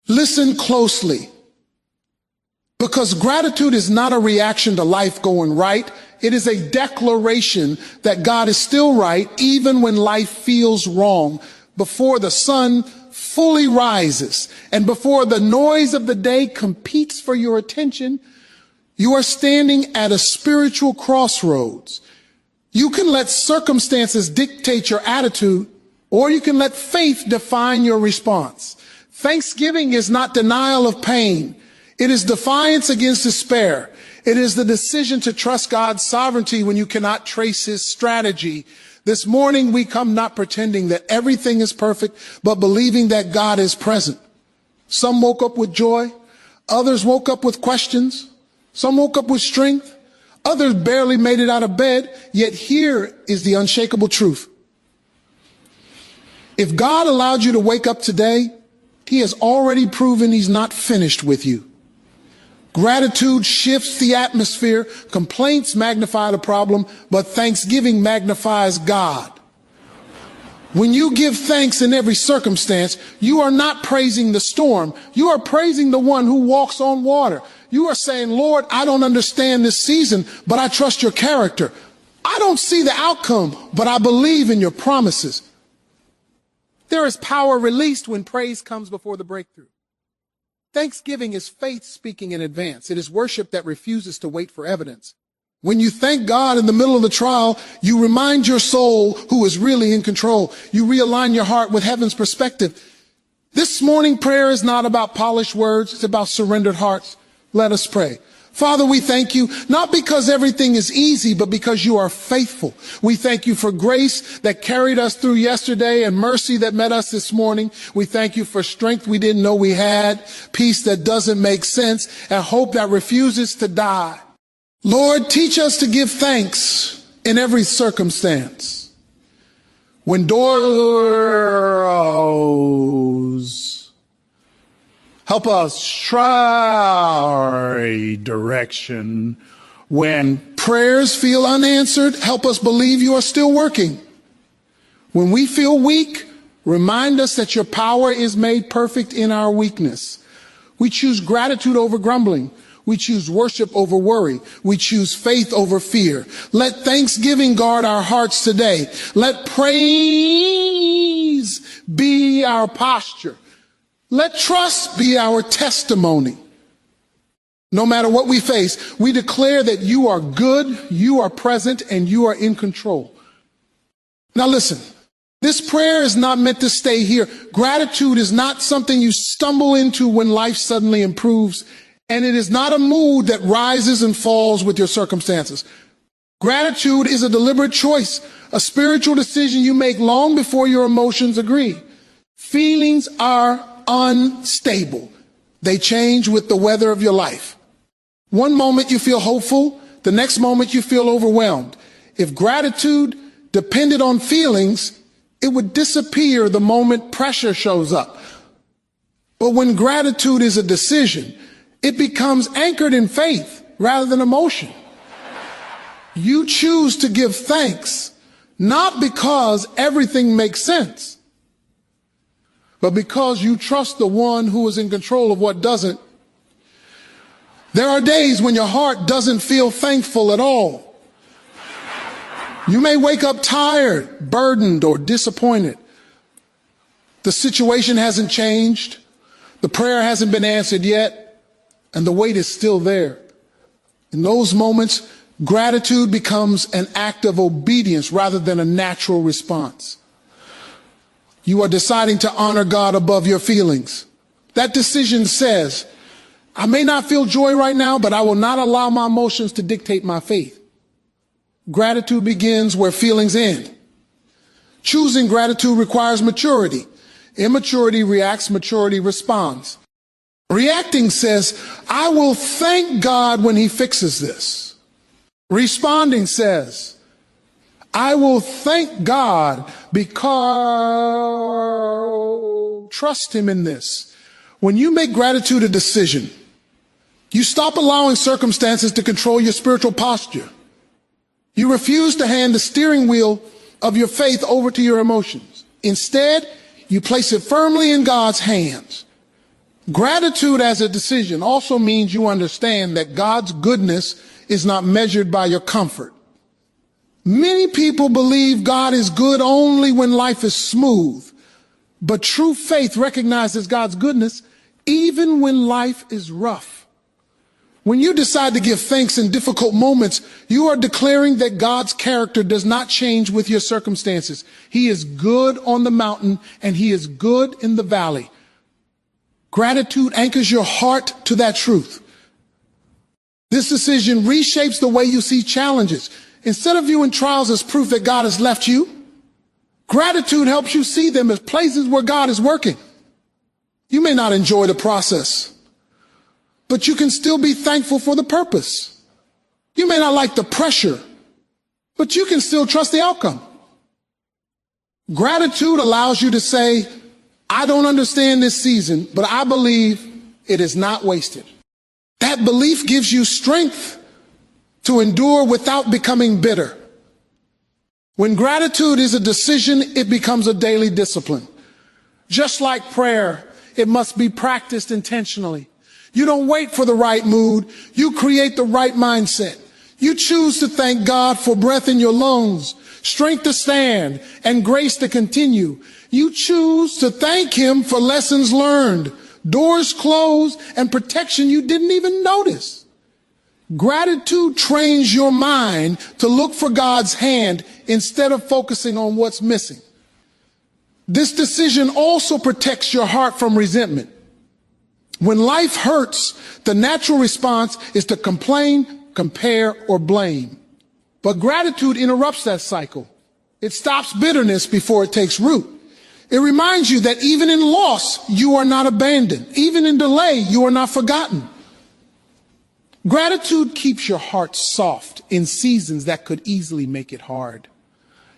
Listen closely, because gratitude is not a reaction to life going right. It is a declaration that God is still right even when life feels wrong. Before the sun fully rises and before the noise of the day competes for your attention, you are standing at a spiritual crossroads. You can let circumstances dictate your attitude, or you can let faith define your response. Thanksgiving is not denial of pain. It is defiance against despair. It is the decision to trust God's sovereignty when you cannot trace his strategy. This morning we come not pretending that everything is perfect, but believing that God is present. Some woke up with joy. Others woke up with questions. Some woke up with strength. Others barely made it out of bed. Yet here is the unshakable truth. If God allowed you to wake up today, he has already proven he's not finished with you. Gratitude shifts the atmosphere. Complaints magnify the problem, but thanksgiving magnifies God. When you give thanks in every circumstance, you are not praising the storm. You are praising the one who walks on water. You are saying, Lord, I don't understand this season, but I trust your character. I don't see the outcome, but I believe in your promises. There is power released when praise comes before the breakthrough. Thanksgiving is faith speaking in advance. It is worship that refuses to wait for evidence. When you thank God in the middle of the trial, you remind your soul who is really in control. You realign your heart with heaven's perspective. This morning prayer is not about polished words. It's about surrendered hearts. Let us pray. Father, we thank you, not because everything is easy, but because you are faithful. We thank you for grace that carried us through yesterday and mercy that met us this morning. We thank you for strength we didn't know we had, peace that doesn't make sense, and hope that refuses to die. Lord, teach us to give thanks in every circumstance. When doors help us try direction. When prayers feel unanswered, help us believe you are still working. When we feel weak, remind us that your power is made perfect in our weakness. We choose gratitude over grumbling. We choose worship over worry. We choose faith over fear. Let thanksgiving guard our hearts today. Let praise be our posture. Let trust be our testimony. No matter what we face, we declare that you are good, you are present, and you are in control. Now listen, this prayer is not meant to stay here. Gratitude is not something you stumble into when life suddenly improves, and it is not a mood that rises and falls with your circumstances. Gratitude is a deliberate choice, a spiritual decision you make long before your emotions agree. Feelings are unstable. They change with the weather of your life. One moment you feel hopeful, the next moment you feel overwhelmed. If gratitude depended on feelings, it would disappear the moment pressure shows up. But when gratitude is a decision, it becomes anchored in faith rather than emotion. You choose to give thanks, not because everything makes sense, but because you trust the one who is in control of what doesn't. There are days when your heart doesn't feel thankful at all. You may wake up tired, burdened, or disappointed. The situation hasn't changed. The prayer hasn't been answered yet, and the weight is still there. In those moments, gratitude becomes an act of obedience rather than a natural response. You are deciding to honor God above your feelings. That decision says, I may not feel joy right now, but I will not allow my emotions to dictate my faith. Gratitude begins where feelings end. Choosing gratitude requires maturity. Immaturity reacts, maturity responds. Reacting says, I will thank God when he fixes this. Responding says, I will thank God because trust him in this. When you make gratitude a decision, you stop allowing circumstances to control your spiritual posture. You refuse to hand the steering wheel of your faith over to your emotions. Instead, you place it firmly in God's hands. Gratitude as a decision also means you understand that God's goodness is not measured by your comfort. Many people believe God is good only when life is smooth, but true faith recognizes God's goodness even when life is rough. When you decide to give thanks in difficult moments, you are declaring that God's character does not change with your circumstances. He is good on the mountain and he is good in the valley. Gratitude anchors your heart to that truth. This decision reshapes the way you see challenges. Instead of viewing trials as proof that God has left you, gratitude helps you see them as places where God is working. You may not enjoy the process, but you can still be thankful for the purpose. You may not like the pressure, but you can still trust the outcome. Gratitude allows you to say, I don't understand this season, but I believe it is not wasted. That belief gives you strength to endure without becoming bitter. When gratitude is a decision, it becomes a daily discipline. Just like prayer, it must be practiced intentionally. You don't wait for the right mood. You create the right mindset. You choose to thank God for breath in your lungs, strength to stand, and grace to continue. You choose to thank him for lessons learned, doors closed, and protection you didn't even notice. Gratitude trains your mind to look for God's hand instead of focusing on what's missing. This decision also protects your heart from resentment. When life hurts, the natural response is to complain, compare, or blame. But gratitude interrupts that cycle. It stops bitterness before it takes root. It reminds you that even in loss, you are not abandoned. Even in delay, you are not forgotten. Gratitude keeps your heart soft in seasons that could easily make it hard.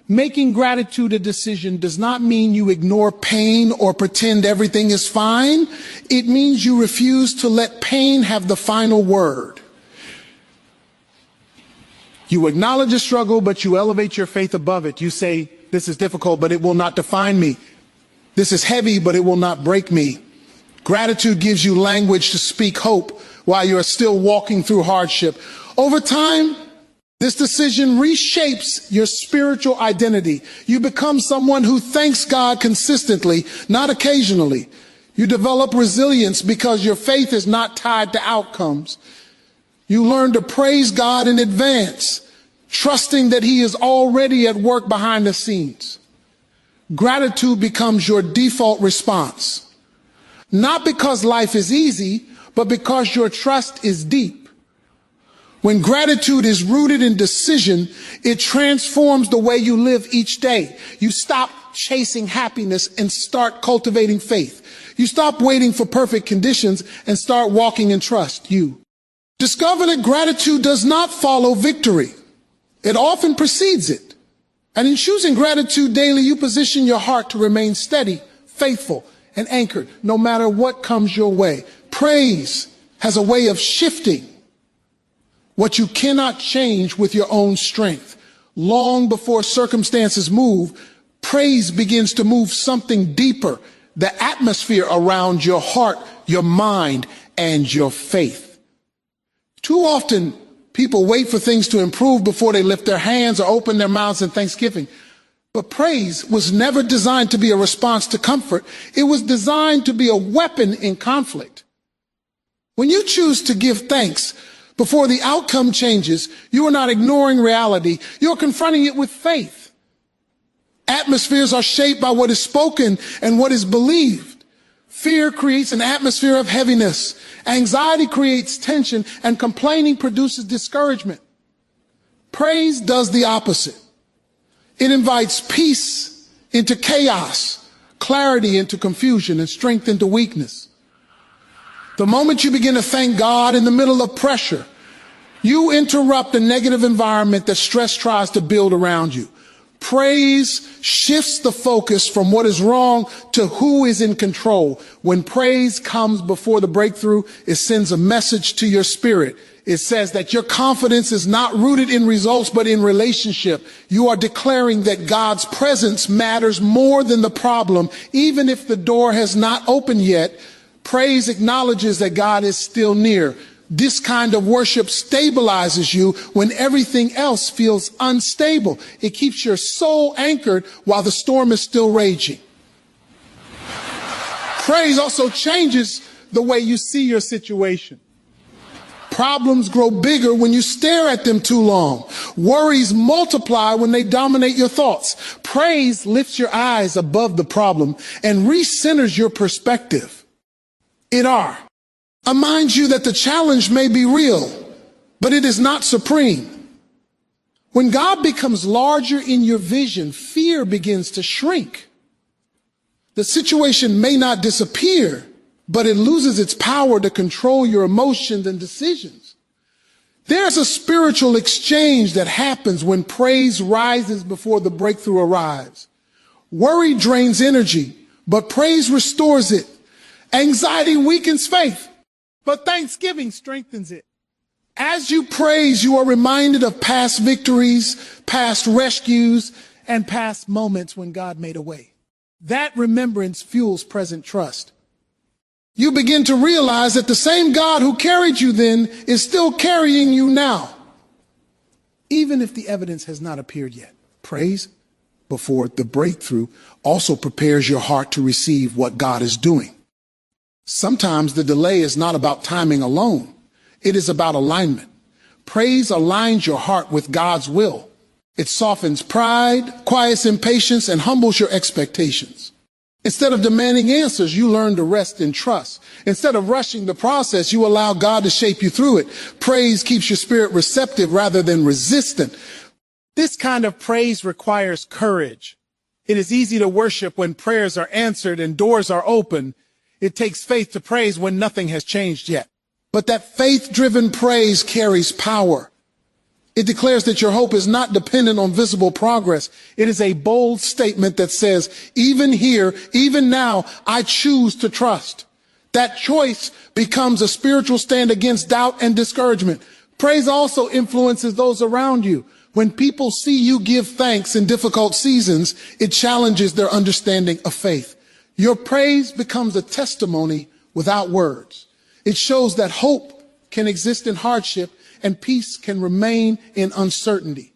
Making gratitude a decision does not mean you ignore pain or pretend everything is fine. It means you refuse to let pain have the final word. You acknowledge a struggle, but you elevate your faith above it. You say, this is difficult, but it will not define me. This is heavy, but it will not break me. Gratitude gives you language to speak hope while you're still walking through hardship. Over time, this decision reshapes your spiritual identity. You become someone who thanks God consistently, not occasionally. You develop resilience because your faith is not tied to outcomes. You learn to praise God in advance, trusting that he is already at work behind the scenes. Gratitude becomes your default response, not because life is easy, but because your trust is deep. When gratitude is rooted in decision, it transforms the way you live each day. You stop chasing happiness and start cultivating faith. You stop waiting for perfect conditions and start walking in trust. You discover that gratitude does not follow victory. It often precedes it. And in choosing gratitude daily, you position your heart to remain steady, faithful, and anchored no matter what comes your way. Praise has a way of shifting what you cannot change with your own strength. Long before circumstances move, praise begins to move something deeper, the atmosphere around your heart, your mind, and your faith. Too often, people wait for things to improve before they lift their hands or open their mouths in thanksgiving. But praise was never designed to be a response to comfort. It was designed to be a weapon in conflict. When you choose to give thanks before the outcome changes, you are not ignoring reality. You're confronting it with faith. Atmospheres are shaped by what is spoken and what is believed. Fear creates an atmosphere of heaviness. Anxiety creates tension, and complaining produces discouragement. Praise does the opposite. It invites peace into chaos, clarity into confusion, and strength into weakness. The moment you begin to thank God in the middle of pressure, you interrupt the negative environment that stress tries to build around you. Praise shifts the focus from what is wrong to who is in control. When praise comes before the breakthrough, it sends a message to your spirit. It says that your confidence is not rooted in results, but in relationship. You are declaring that God's presence matters more than the problem. Even if the door has not opened yet, Praise acknowledges that God is still near. This kind of worship stabilizes you when everything else feels unstable. It keeps your soul anchored while the storm is still raging. Praise also changes the way you see your situation. Problems grow bigger when you stare at them too long. Worries multiply when they dominate your thoughts. Praise lifts your eyes above the problem and recenters your perspective. It reminds you that the challenge may be real, but it is not supreme. When God becomes larger in your vision, fear begins to shrink. The situation may not disappear, but it loses its power to control your emotions and decisions. There's a spiritual exchange that happens when praise rises before the breakthrough arrives. Worry drains energy, but praise restores it. Anxiety weakens faith, but thanksgiving strengthens it. As you praise, you are reminded of past victories, past rescues, and past moments when God made a way. That remembrance fuels present trust. You begin to realize that the same God who carried you then is still carrying you now, even if the evidence has not appeared yet. Praise before the breakthrough also prepares your heart to receive what God is doing. Sometimes the delay is not about timing alone. It is about alignment. Praise aligns your heart with God's will. It softens pride, quiets impatience, and humbles your expectations. Instead of demanding answers, you learn to rest in trust. Instead of rushing the process, you allow God to shape you through it. Praise keeps your spirit receptive rather than resistant. This kind of praise requires courage. It is easy to worship when prayers are answered and doors are open. It takes faith to praise when nothing has changed yet. But that faith-driven praise carries power. It declares that your hope is not dependent on visible progress. It is a bold statement that says, even here, even now, I choose to trust. That choice becomes a spiritual stand against doubt and discouragement. Praise also influences those around you. When people see you give thanks in difficult seasons, it challenges their understanding of faith. Your praise becomes a testimony without words. It shows that hope can exist in hardship and peace can remain in uncertainty.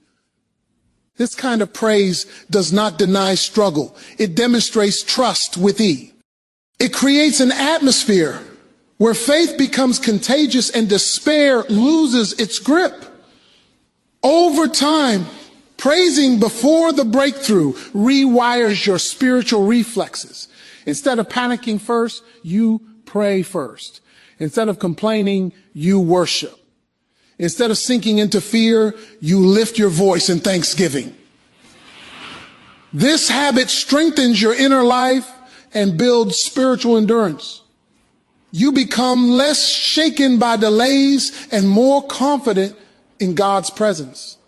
This kind of praise does not deny struggle. It demonstrates trust with ease. It creates an atmosphere where faith becomes contagious and despair loses its grip. Over time, praising before the breakthrough rewires your spiritual reflexes. Instead of panicking first, you pray first. Instead of complaining, you worship. Instead of sinking into fear, you lift your voice in thanksgiving. This habit strengthens your inner life and builds spiritual endurance. You become less shaken by delays and more confident in God's presence.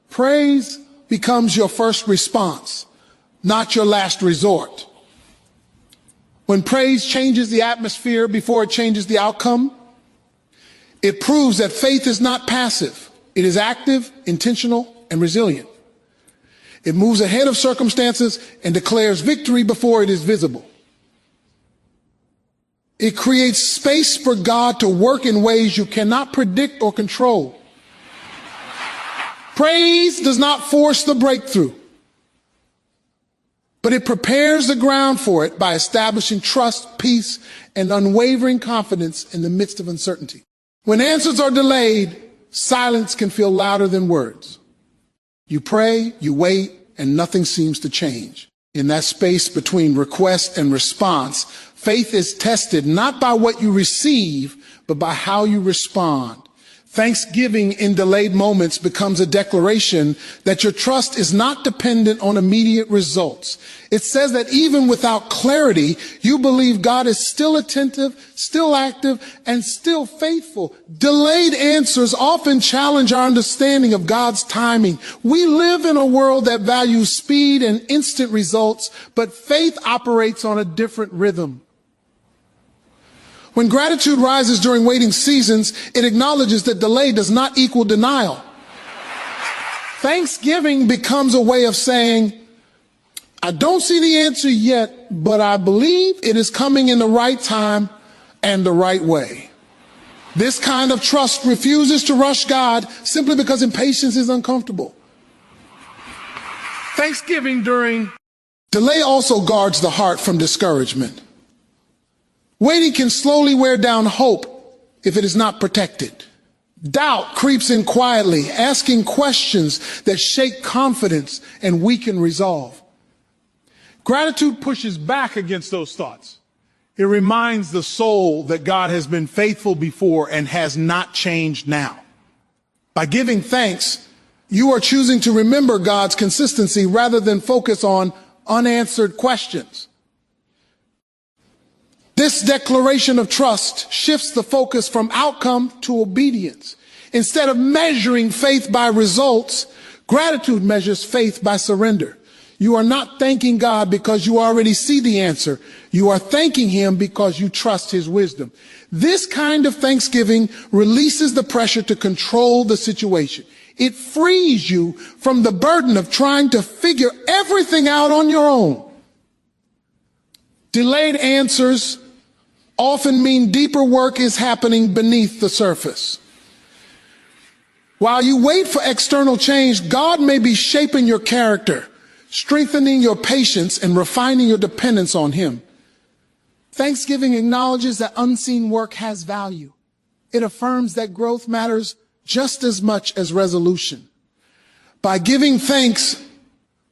Praise becomes your first response, not your last resort. When praise changes the atmosphere before it changes the outcome, it proves that faith is not passive. It is active, intentional, and resilient. It moves ahead of circumstances and declares victory before it is visible. It creates space for God to work in ways you cannot predict or control. Praise does not force the breakthrough, but it prepares the ground for it by establishing trust, peace, and unwavering confidence in the midst of uncertainty. When answers are delayed, silence can feel louder than words. You pray, you wait, and nothing seems to change. In that space between request and response, faith is tested not by what you receive, but by how you respond. Thanksgiving in delayed moments becomes a declaration that your trust is not dependent on immediate results. It says that even without clarity, you believe God is still attentive, still active, and still faithful. Delayed answers often challenge our understanding of God's timing. We live in a world that values speed and instant results, but faith operates on a different rhythm. When gratitude rises during waiting seasons, it acknowledges that delay does not equal denial. Thanksgiving becomes a way of saying, I don't see the answer yet, but I believe it is coming in the right time. and the right way. This kind of trust refuses to rush God simply because impatience is uncomfortable. Thanksgiving during delay also guards the heart from discouragement. Waiting can slowly wear down hope if it is not protected. Doubt creeps in quietly, asking questions that shake confidence and weaken resolve. Gratitude pushes back against those thoughts. It reminds the soul that God has been faithful before and has not changed now. By giving thanks, you are choosing to remember God's consistency rather than focus on unanswered questions. This declaration of trust shifts the focus from outcome to obedience. Instead of measuring faith by results, gratitude measures faith by surrender. You are not thanking God because you already see the answer. You are thanking Him because you trust His wisdom. This kind of thanksgiving releases the pressure to control the situation. It frees you from the burden of trying to figure everything out on your own. Delayed answers often mean deeper work is happening beneath the surface. While you wait for external change, God may be shaping your character, strengthening your patience, and refining your dependence on Him. Thanksgiving acknowledges that unseen work has value. It affirms that growth matters just as much as resolution. By giving thanks,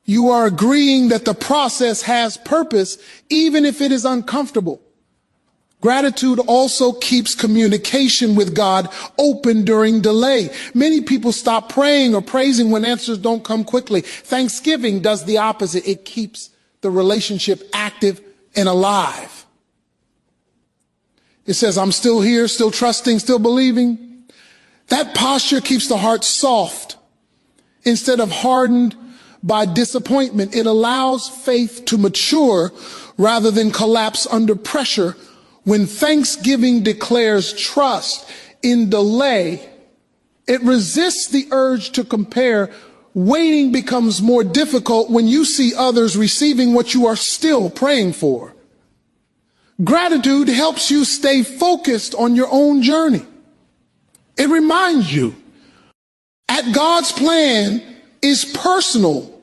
you are agreeing that the process has purpose, even if it is uncomfortable. Gratitude also keeps communication with God open during delay. Many people stop praying or praising when answers don't come quickly. Thanksgiving does the opposite. It keeps the relationship active and alive. It says, I'm still here, still trusting, still believing. That posture keeps the heart soft instead of hardened by disappointment. It allows faith to mature rather than collapse under pressure. When thanksgiving declares trust in delay, it resists the urge to compare. Waiting becomes more difficult when you see others receiving what you are still praying for. Gratitude helps you stay focused on your own journey. It reminds you that God's plan is personal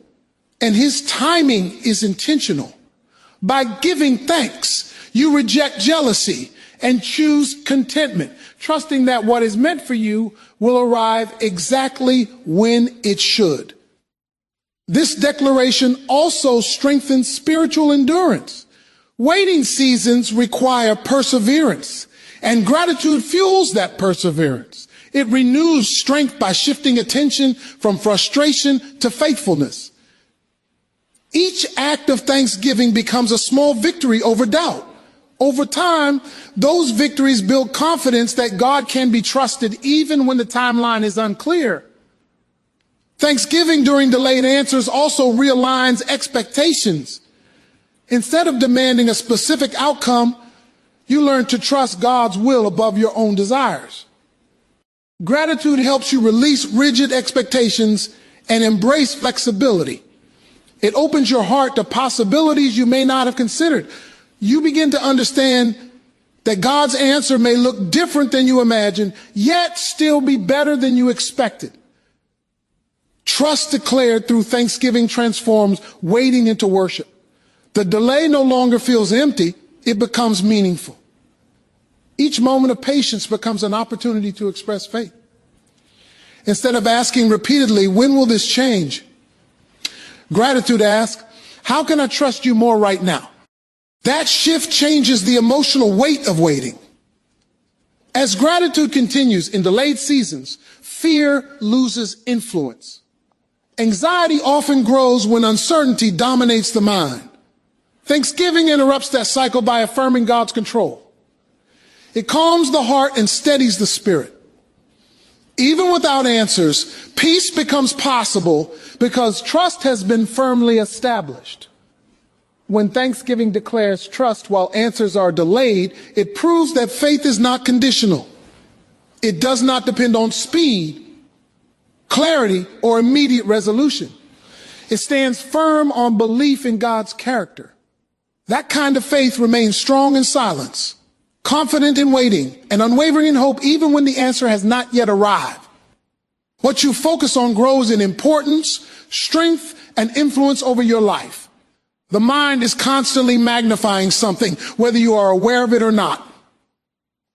and His timing is intentional. By giving thanks, you reject jealousy and choose contentment, trusting that what is meant for you will arrive exactly when it should. This declaration also strengthens spiritual endurance. Waiting seasons require perseverance, and gratitude fuels that perseverance. It renews strength by shifting attention from frustration to faithfulness. Each act of thanksgiving becomes a small victory over doubt. Over time, those victories build confidence that God can be trusted even when the timeline is unclear. Thanksgiving during delayed answers also realigns expectations. Instead of demanding a specific outcome, you learn to trust God's will above your own desires. Gratitude helps you release rigid expectations and embrace flexibility. It opens your heart to possibilities you may not have considered. You begin to understand that God's answer may look different than you imagined, yet still be better than you expected. Trust declared through thanksgiving transforms waiting into worship. The delay no longer feels empty, it becomes meaningful. Each moment of patience becomes an opportunity to express faith. Instead of asking repeatedly, when will this change? Gratitude asks, how can I trust you more right now? That shift changes the emotional weight of waiting. As gratitude continues in delayed seasons, fear loses influence. Anxiety often grows when uncertainty dominates the mind. Thanksgiving interrupts that cycle by affirming God's control. It calms the heart and steadies the spirit. Even without answers, peace becomes possible because trust has been firmly established. When thanksgiving declares trust while answers are delayed, it proves that faith is not conditional. It does not depend on speed, clarity, or immediate resolution. It stands firm on belief in God's character. That kind of faith remains strong in silence, confident in waiting, and unwavering in hope even when the answer has not yet arrived. What you focus on grows in importance, strength, and influence over your life. The mind is constantly magnifying something, whether you are aware of it or not.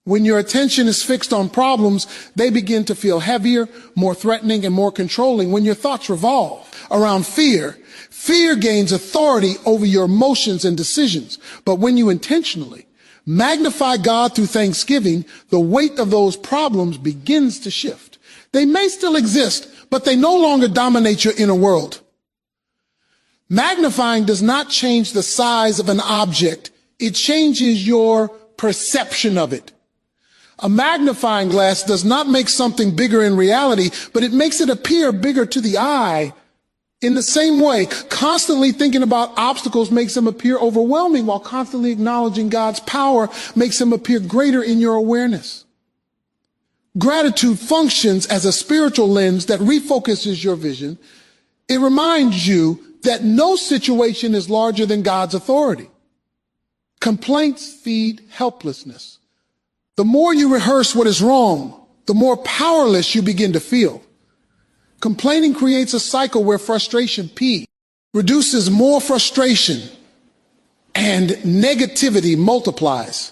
When your attention is fixed on problems, they begin to feel heavier, more threatening, and more controlling. When your thoughts revolve around fear, fear gains authority over your emotions and decisions. But when you intentionally magnify God through thanksgiving, the weight of those problems begins to shift. They may still exist, but they no longer dominate your inner world. Magnifying does not change the size of an object. It changes your perception of it. A magnifying glass does not make something bigger in reality, but it makes it appear bigger to the eye. In the same way, constantly thinking about obstacles makes them appear overwhelming, while constantly acknowledging God's power makes them appear greater in your awareness. Gratitude functions as a spiritual lens that refocuses your vision. It reminds you that no situation is larger than God's authority. Complaints feed helplessness. The more you rehearse what is wrong, the more powerless you begin to feel. Complaining creates a cycle where frustration reduces more frustration and negativity multiplies.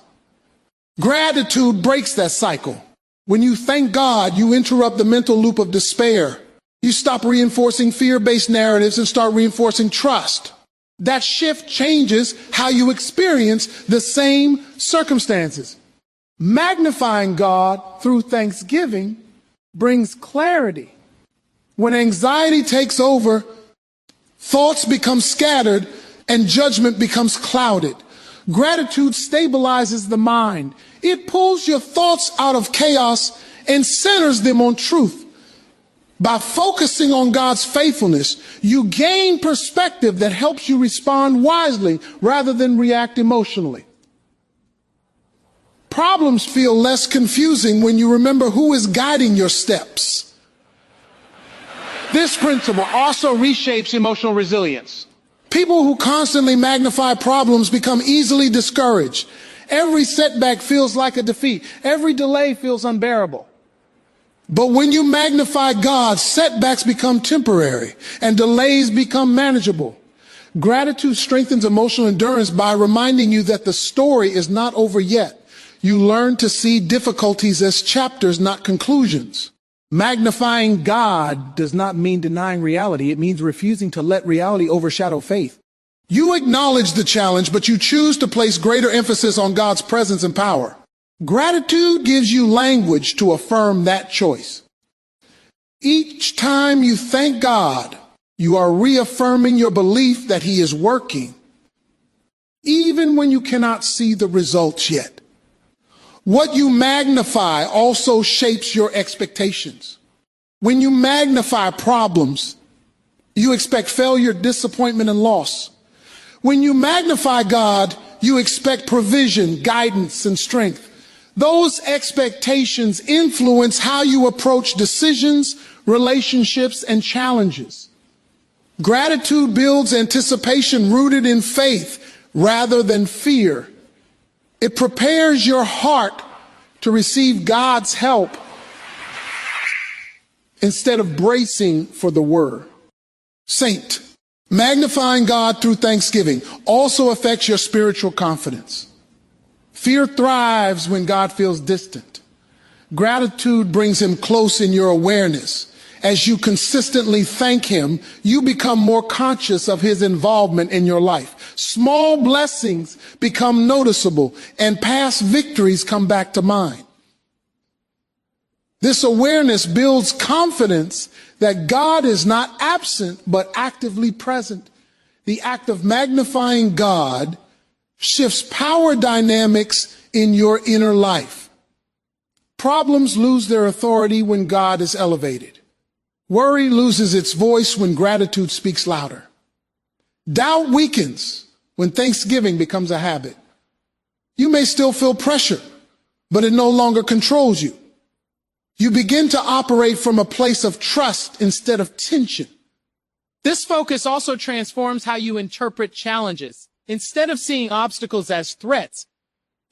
Gratitude breaks that cycle. When you thank God, you interrupt the mental loop of despair. You stop reinforcing fear-based narratives and start reinforcing trust. That shift changes how you experience the same circumstances. Magnifying God through thanksgiving brings clarity. When anxiety takes over, thoughts become scattered and judgment becomes clouded. Gratitude stabilizes the mind. It pulls your thoughts out of chaos and centers them on truth. By focusing on God's faithfulness, you gain perspective that helps you respond wisely rather than react emotionally. Problems feel less confusing when you remember who is guiding your steps. This principle also reshapes emotional resilience. People who constantly magnify problems become easily discouraged. Every setback feels like a defeat. Every delay feels unbearable. But when you magnify God, setbacks become temporary and delays become manageable. Gratitude strengthens emotional endurance by reminding you that the story is not over yet. You learn to see difficulties as chapters, not conclusions. Magnifying God does not mean denying reality. It means refusing to let reality overshadow faith. You acknowledge the challenge, but you choose to place greater emphasis on God's presence and power. Gratitude gives you language to affirm that choice. Each time you thank God, you are reaffirming your belief that He is working, even when you cannot see the results yet. What you magnify also shapes your expectations. When you magnify problems, you expect failure, disappointment, and loss. When you magnify God, you expect provision, guidance, and strength. Those expectations influence how you approach decisions, relationships, and challenges. Gratitude builds anticipation rooted in faith rather than fear. It prepares your heart to receive God's help instead of bracing for the word. Saint, magnifying God through thanksgiving also affects your spiritual confidence. Fear thrives when God feels distant. Gratitude brings Him close in your awareness. As you consistently thank Him, you become more conscious of His involvement in your life. Small blessings become noticeable, and past victories come back to mind. This awareness builds confidence that God is not absent, but actively present. The act of magnifying God shifts power dynamics in your inner life. Problems lose their authority when God is elevated. Worry loses its voice when gratitude speaks louder. Doubt weakens when thanksgiving becomes a habit. You may still feel pressure, but it no longer controls you. You begin to operate from a place of trust instead of tension. This focus also transforms how you interpret challenges. Instead of seeing obstacles as threats,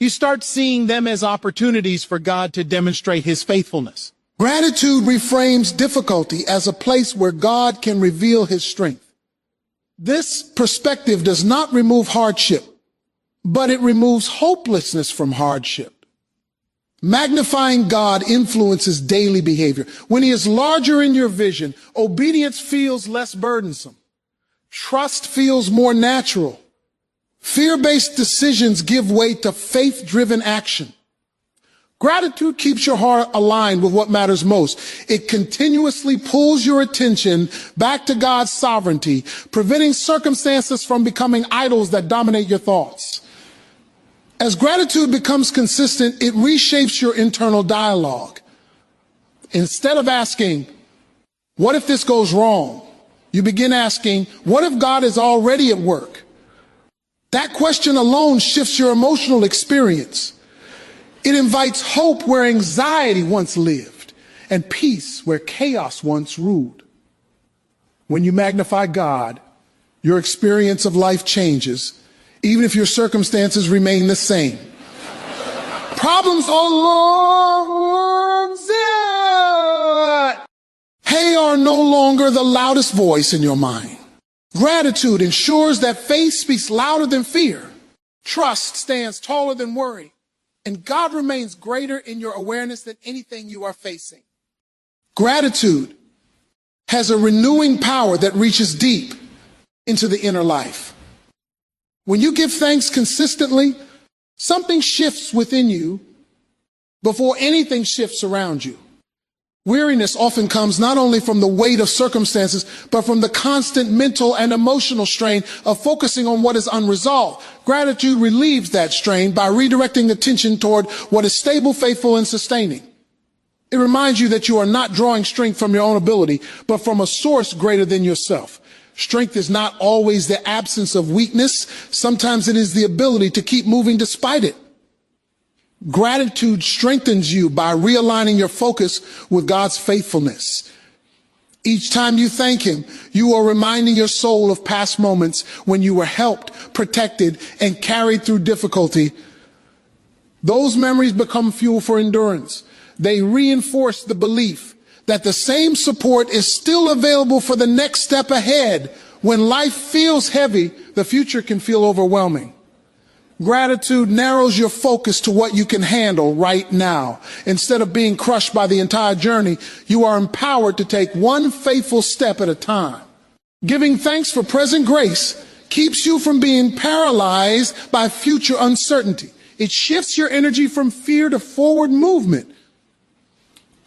You start seeing them as opportunities for God to demonstrate his faithfulness. Gratitude reframes difficulty as a place where God can reveal his strength. This perspective does not remove hardship, but it removes hopelessness from hardship. Magnifying God influences daily behavior. When he is larger in your vision, obedience feels less burdensome. Trust feels more natural. Fear-based decisions give way to faith-driven action. Gratitude keeps your heart aligned with what matters most. It continuously pulls your attention back to God's sovereignty, preventing circumstances from becoming idols that dominate your thoughts. As gratitude becomes consistent, it reshapes your internal dialogue. Instead of asking, what if this goes wrong? You begin asking, what if God is already at work? That question alone shifts your emotional experience. It invites hope where anxiety once lived and peace where chaos once ruled. When you magnify God, your experience of life changes, even if your circumstances remain the same. Problems are no longer the loudest voice in your mind. Gratitude ensures that faith speaks louder than fear. Trust stands taller than worry. And God remains greater in your awareness than anything you are facing. Gratitude has a renewing power that reaches deep into the inner life. When you give thanks consistently, something shifts within you before anything shifts around you. Weariness often comes not only from the weight of circumstances, but from the constant mental and emotional strain of focusing on what is unresolved. Gratitude relieves that strain by redirecting attention toward what is stable, faithful, and sustaining. It reminds you that you are not drawing strength from your own ability, but from a source greater than yourself. Strength is not always the absence of weakness. Sometimes it is the ability to keep moving despite it. Gratitude strengthens you by realigning your focus with God's faithfulness. Each time you thank him, you are reminding your soul of past moments when you were helped, protected, and carried through difficulty. Those memories become fuel for endurance. They reinforce the belief that the same support is still available for the next step ahead. When life feels heavy, the future can feel overwhelming. Gratitude narrows your focus to what you can handle right now. Instead of being crushed by the entire journey, you are empowered to take one faithful step at a time. Giving thanks for present grace keeps you from being paralyzed by future uncertainty. It shifts your energy from fear to forward movement.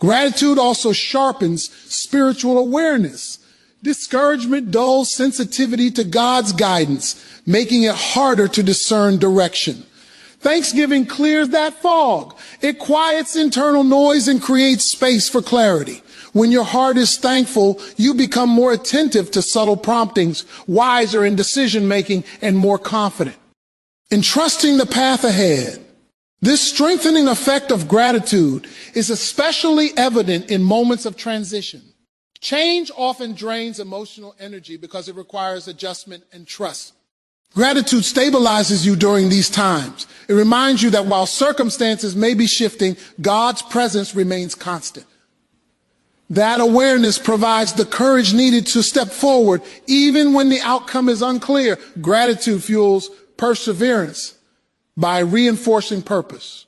Gratitude also sharpens spiritual awareness. Discouragement dulls sensitivity to God's guidance, making it harder to discern direction. Thanksgiving clears that fog. It quiets internal noise and creates space for clarity. When your heart is thankful, you become more attentive to subtle promptings, wiser in decision making, and more confident in trusting the path ahead. This strengthening effect of gratitude is especially evident in moments of transition. Change often drains emotional energy because it requires adjustment and trust. Gratitude stabilizes you during these times. It reminds you that while circumstances may be shifting, God's presence remains constant. That awareness provides the courage needed to step forward even when the outcome is unclear. Gratitude fuels perseverance by reinforcing purpose.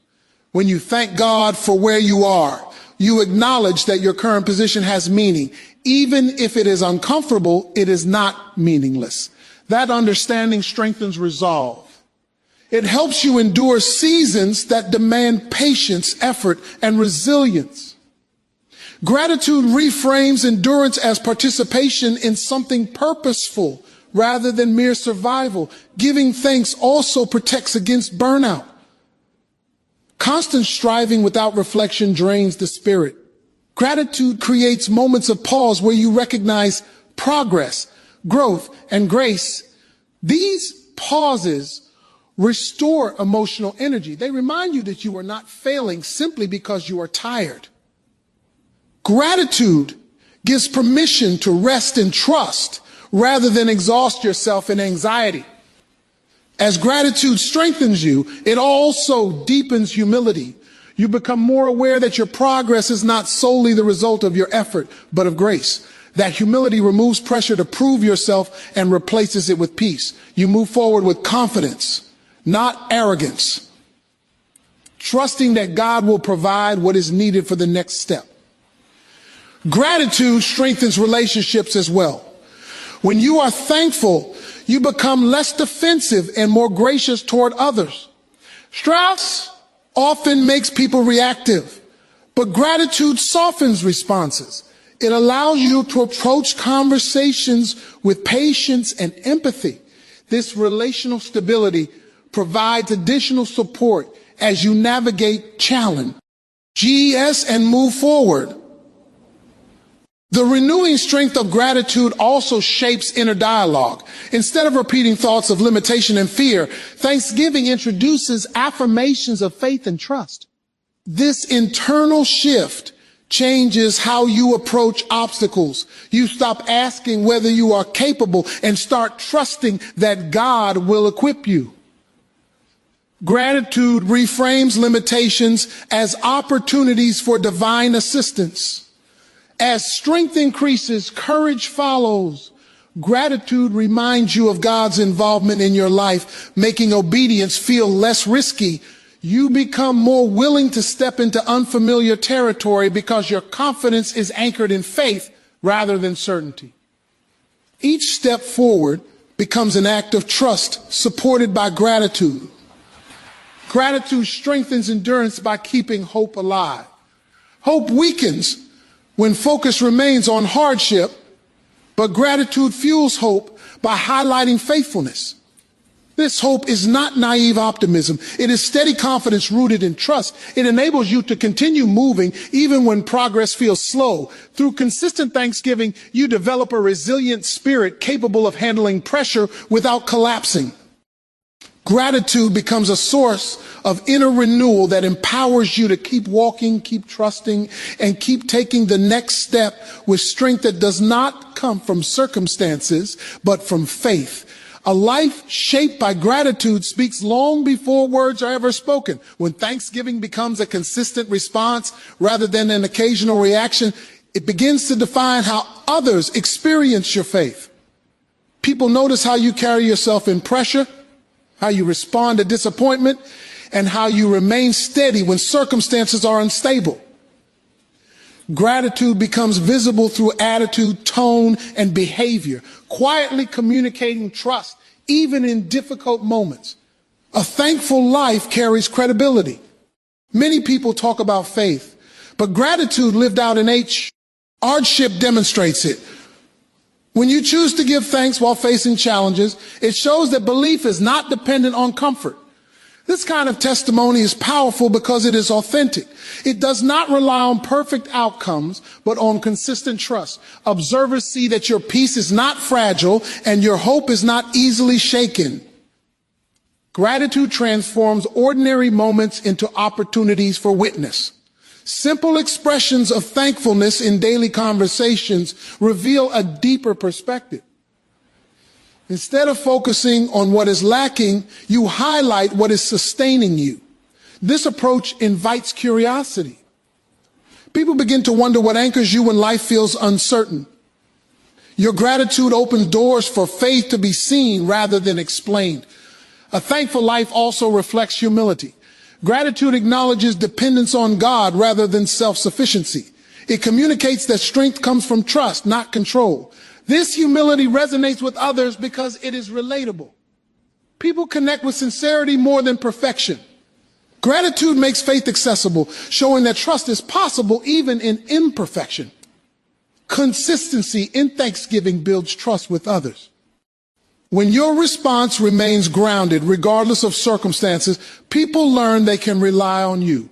When you thank God for where you are, you acknowledge that your current position has meaning. Even if it is uncomfortable, it is not meaningless. That understanding strengthens resolve. It helps you endure seasons that demand patience, effort, and resilience. Gratitude reframes endurance as participation in something purposeful rather than mere survival. Giving thanks also protects against burnout. Constant striving without reflection drains the spirit. Gratitude creates moments of pause where you recognize progress, growth, and grace. These pauses restore emotional energy. They remind you that you are not failing simply because you are tired. Gratitude gives permission to rest in trust rather than exhaust yourself in anxiety. As gratitude strengthens you, it also deepens humility. You become more aware that your progress is not solely the result of your effort, but of grace. That humility removes pressure to prove yourself and replaces it with peace. You move forward with confidence, not arrogance, trusting that God will provide what is needed for the next step. Gratitude strengthens relationships as well. When you are thankful, you become less defensive and more gracious toward others. Stress often makes people reactive, but gratitude softens responses. It allows you to approach conversations with patience and empathy. This relational stability provides additional support as you navigate challenge, GES, and move forward. The renewing strength of gratitude also shapes inner dialogue. Instead of repeating thoughts of limitation and fear, thanksgiving introduces affirmations of faith and trust. This internal shift changes how you approach obstacles. You stop asking whether you are capable and start trusting that God will equip you. Gratitude reframes limitations as opportunities for divine assistance. As strength increases, courage follows. Gratitude reminds you of God's involvement in your life, making obedience feel less risky. You become more willing to step into unfamiliar territory because your confidence is anchored in faith rather than certainty. Each step forward becomes an act of trust supported by gratitude. Gratitude strengthens endurance by keeping hope alive. Hope weakens when focus remains on hardship, but gratitude fuels hope by highlighting faithfulness. This hope is not naive optimism. It is steady confidence rooted in trust. It enables you to continue moving even when progress feels slow. Through consistent thanksgiving, you develop a resilient spirit capable of handling pressure without collapsing. Gratitude becomes a source of inner renewal that empowers you to keep walking, keep trusting, and keep taking the next step with strength that does not come from circumstances, but from faith. A life shaped by gratitude speaks long before words are ever spoken. When thanksgiving becomes a consistent response rather than an occasional reaction, it begins to define how others experience your faith. People notice how you carry yourself in pressure, how you respond to disappointment, and how you remain steady when circumstances are unstable. Gratitude becomes visible through attitude, tone, and behavior, quietly communicating trust, even in difficult moments. A thankful life carries credibility. Many people talk about faith, but gratitude lived out in hardship demonstrates it. When you choose to give thanks while facing challenges, it shows that belief is not dependent on comfort. This kind of testimony is powerful because it is authentic. It does not rely on perfect outcomes, but on consistent trust. Observers see that your peace is not fragile and your hope is not easily shaken. Gratitude transforms ordinary moments into opportunities for witness. Simple expressions of thankfulness in daily conversations reveal a deeper perspective. Instead of focusing on what is lacking, you highlight what is sustaining you. This approach invites curiosity. People begin to wonder what anchors you when life feels uncertain. Your gratitude opens doors for faith to be seen rather than explained. A thankful life also reflects humility. Gratitude acknowledges dependence on God rather than self-sufficiency. It communicates that strength comes from trust, not control. This humility resonates with others because it is relatable. People connect with sincerity more than perfection. Gratitude makes faith accessible, showing that trust is possible even in imperfection. Consistency in thanksgiving builds trust with others. When your response remains grounded, regardless of circumstances, people learn they can rely on you.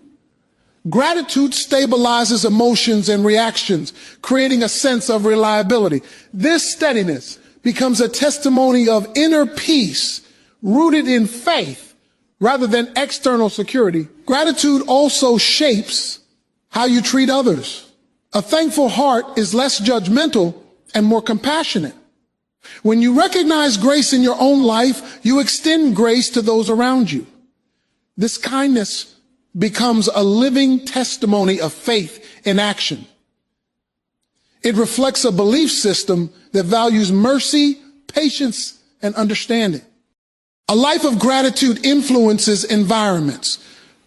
Gratitude stabilizes emotions and reactions, creating a sense of reliability. This steadiness becomes a testimony of inner peace rooted in faith rather than external security. Gratitude also shapes how you treat others. A thankful heart is less judgmental and more compassionate. When you recognize grace in your own life, you extend grace to those around you. This kindness becomes a living testimony of faith in action. It reflects a belief system that values mercy, patience, and understanding. A life of gratitude influences environments.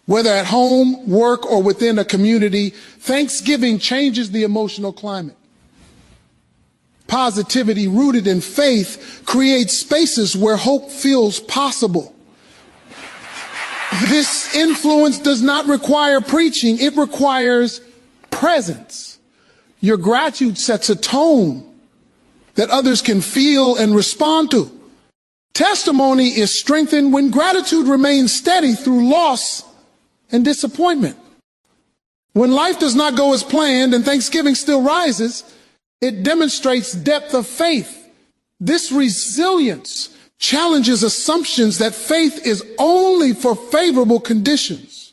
Whether at home, work, or within a community, Thanksgiving changes the emotional climate. Positivity rooted in faith creates spaces where hope feels possible. This influence does not require preaching, it requires presence. Your gratitude sets a tone that others can feel and respond to. Testimony is strengthened when gratitude remains steady through loss and disappointment. When life does not go as planned and Thanksgiving still rises, it demonstrates depth of faith. This resilience challenges assumptions that faith is only for favorable conditions.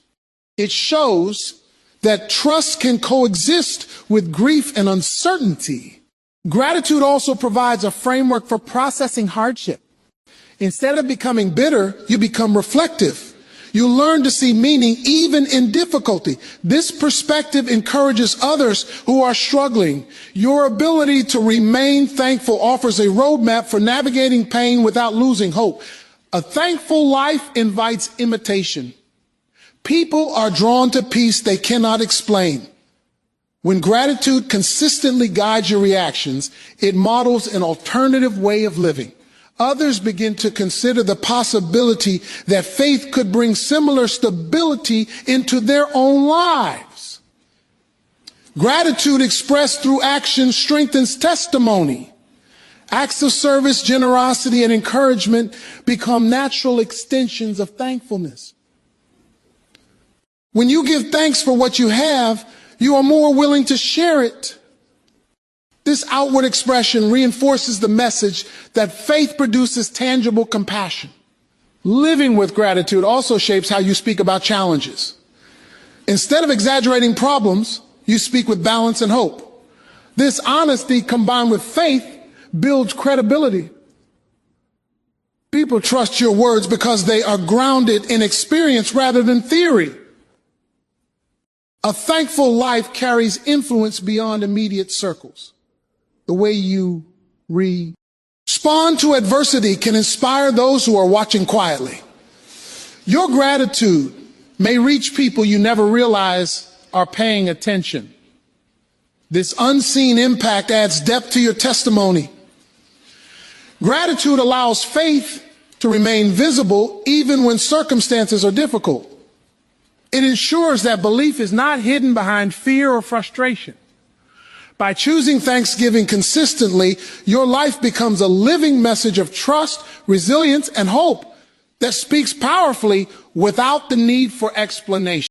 It shows that trust can coexist with grief and uncertainty. Gratitude also provides a framework for processing hardship. Instead of becoming bitter, you become reflective. You learn to see meaning even in difficulty. This perspective encourages others who are struggling. Your ability to remain thankful offers a roadmap for navigating pain without losing hope. A thankful life invites imitation. People are drawn to peace they cannot explain. When gratitude consistently guides your reactions, it models an alternative way of living. Others begin to consider the possibility that faith could bring similar stability into their own lives. Gratitude expressed through action strengthens testimony. Acts of service, generosity, and encouragement become natural extensions of thankfulness. When you give thanks for what you have, you are more willing to share it. This outward expression reinforces the message that faith produces tangible compassion. Living with gratitude also shapes how you speak about challenges. Instead of exaggerating problems, you speak with balance and hope. This honesty combined with faith builds credibility. People trust your words because they are grounded in experience rather than theory. A thankful life carries influence beyond immediate circles. The way you respond to adversity can inspire those who are watching quietly. Your gratitude may reach people you never realize are paying attention. This unseen impact adds depth to your testimony. Gratitude allows faith to remain visible even when circumstances are difficult. It ensures that belief is not hidden behind fear or frustration. By choosing Thanksgiving consistently, your life becomes a living message of trust, resilience, and hope that speaks powerfully without the need for explanation.